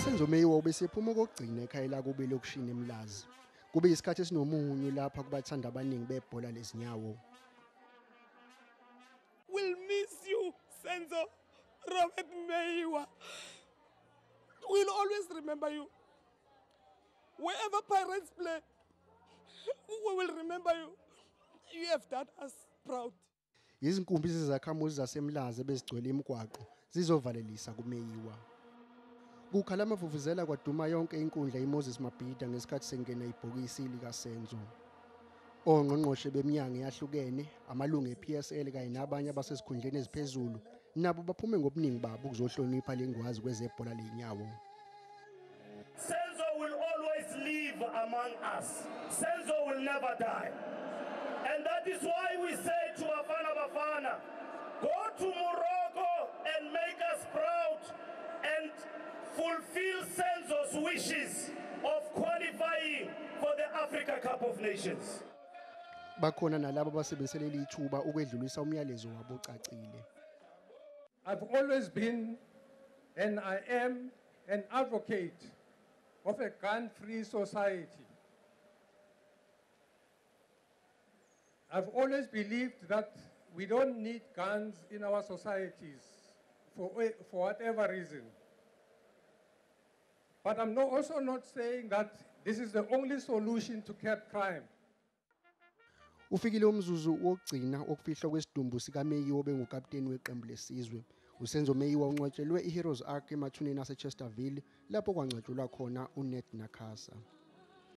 uSenzo Meyiwa ubesephuma ukugcina ekhaya lakube lokushini eMlazi. Kube isikhathi esinomunyu lapha kubathanda abaningi bebhola lezinyawo. We'll miss you, Senzo, Robert Meyiwa. We'll always remember you. Wherever Pirates play, we will remember you. You have done us proud. Izinkumbi zezakhamuzi zaseMlazi bezigcwele imigwaqo zizovalelisa kuMeyiwa. Kukhala amavuvuzela kwaduma yonke inkundla iMoses Mabhida ngesikhathi sengena ibhokisi likaSenzo. Ongqongqoshe beminyaka yahlukene, amalungu ePSL kanye nabanye abasesikhundleni eziphezulu nabo baphume ngobuningi babo ukuzohlonipha lengwazi kwezebhola lenyawo. Senzo will always live among us. Senzo will never die. And that is why we say to Bafana, go to Morocco and make us proud and fulfill Senzo's wishes of qualifying for the Africa Cup of Nations. Bakhona nalabo abasebenzelele ithuba ukwedlulisa umyalezo wabo ocacile. I've always been and I am an advocate of a gun-free society. I've always believed that we don't need guns in our societies for whatever reason. But I'm also not saying that this is the only solution to curb crime. Ufikile umzuzu wokugcina okufihlwa kwesidumbu sikaMeyiwa obengukaputeni weqembu lesizwe. uSenzo Meyiwa ungcwatshelwe iHeroes Ark emathuneni aseChesterville lapho kwangcwatshulwa khona uNet Nakasa.